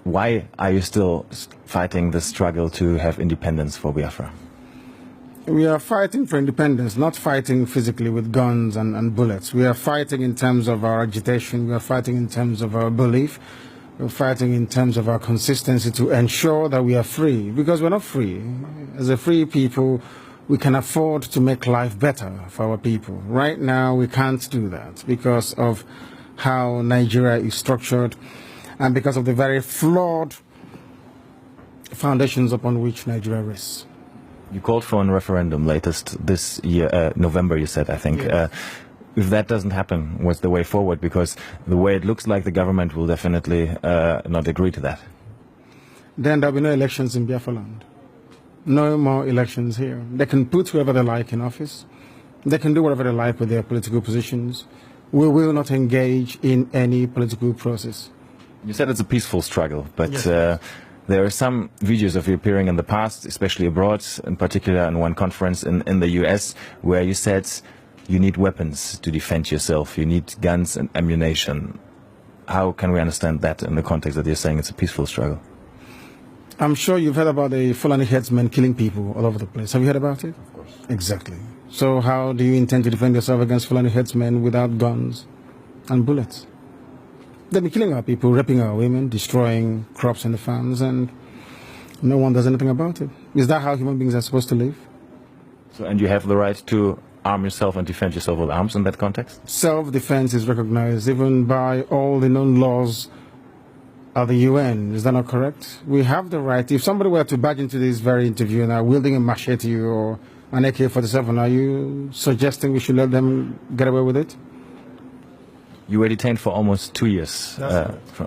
why are you still fighting the struggle to have independence for Biafra? We are fighting for independence, not fighting physically with guns and bullets. We are fighting in terms of our agitation. We are fighting in terms of our belief. We're fighting in terms of our consistency to ensure that we are free, because we're not free. As a free people, we can afford to make life better for our people. Right now, we can't do that because of how Nigeria is structured and because of the very flawed foundations upon which Nigeria rests. You called for a referendum latest this year, November, you said, I think. Yes. If that doesn't happen, what's the way forward? Because the way it looks like the government will definitely not agree to that. Then there'll be no elections in Biafra land. No more elections here. They can put whoever they like in office. They can do whatever they like with their political positions. We will not engage in any political process. You said it's a peaceful struggle, but Yes. there are some videos of you appearing in the past, especially abroad, in particular in one conference in the US, where you said you need weapons to defend yourself, you need guns and ammunition. How can we understand that in the context that you're saying it's a peaceful struggle? I'm sure you've heard about the Fulani headsmen killing people all over the place. Have you heard about it? Of course. Exactly. So how do you intend to defend yourself against Fulani headsmen without guns and bullets? They'll be killing our people, raping our women, destroying crops in the farms, and no one does anything about it. Is that how human beings are supposed to live? So, and you have the right to arm yourself and defend yourself with arms in that context? Self-defense is recognized even by all the known laws of the UN. Is that not correct? We have the right. If somebody were to barge into this very interview now wielding a machete or an AK-47, are you suggesting we should let them get away with it? You were detained for almost 2 years,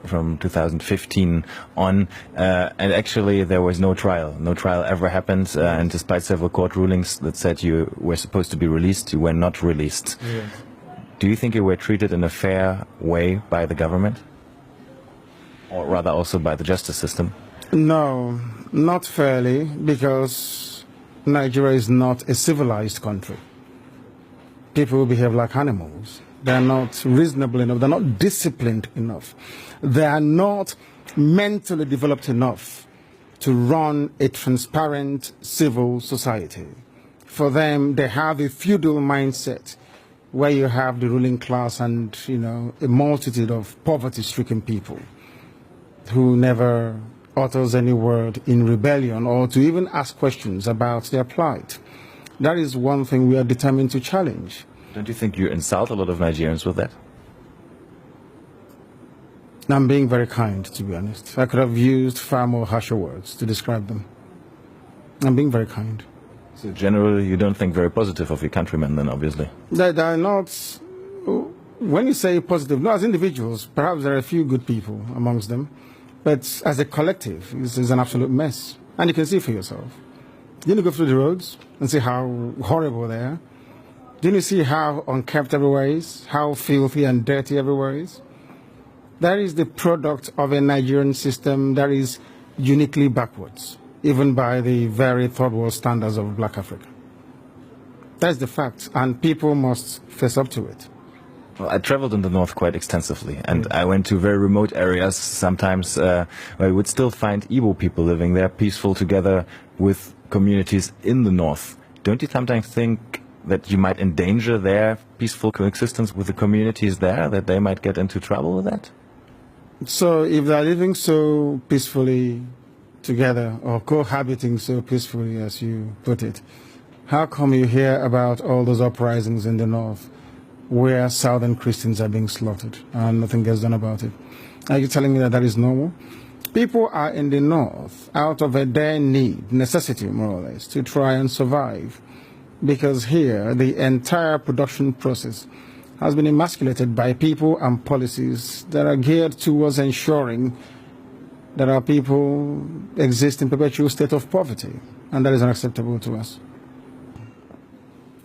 from 2015 on, and actually there was no trial. No trial ever happened, and despite several court rulings that said you were supposed to be released, you were not released. Yes. Do you think you were treated in a fair way by the government? Or rather also by the justice system? No, not fairly, because Nigeria is not a civilized country. People behave like animals. They're not reasonable enough. They're not disciplined enough. They are not mentally developed enough to run a transparent civil society. For them, they have a feudal mindset where you have the ruling class and, a multitude of poverty-stricken people who never utters any word in rebellion or to even ask questions about their plight. That is one thing we are determined to challenge. Don't you think you insult a lot of Nigerians with that? I'm being very kind, to be honest. I could have used far more harsher words to describe them. I'm being very kind. So generally you don't think very positive of your countrymen then, obviously? They are not... When you say positive, no, as individuals, perhaps there are a few good people amongst them. But as a collective, this is an absolute mess. And you can see for yourself. Didn't you go through the roads and see how horrible they are? Didn't you see how unkempt everywhere is? How filthy and dirty everywhere is? That is the product of a Nigerian system that is uniquely backwards, even by the very third world standards of Black Africa. That's the fact, and people must face up to it. Well, I traveled in the north quite extensively, and I went to very remote areas sometimes where you would still find Igbo people living there, peaceful together with communities in the north. Don't you sometimes think that you might endanger their peaceful coexistence with the communities there, that they might get into trouble with that? So if they're living so peacefully together, or cohabiting so peacefully as you put it, how come you hear about all those uprisings in the north where southern Christians are being slaughtered and nothing gets done about it? Are you telling me that that is normal? People are in the north out of a dire need, necessity more or less, to try and survive. Because here, the entire production process has been emasculated by people and policies that are geared towards ensuring that our people exist in perpetual state of poverty. And that is unacceptable to us.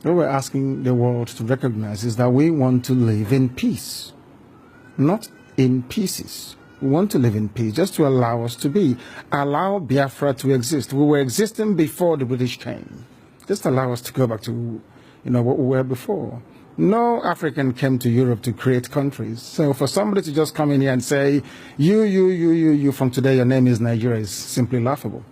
What we're asking the world to recognize is that we want to live in peace, not in pieces. We want to live in peace, just to allow us to be. Allow Biafra to exist. We were existing before the British came. Just allow us to go back to, what we were before. No African came to Europe to create countries. So for somebody to just come in here and say, you, from today, your name is Nigeria, is simply laughable.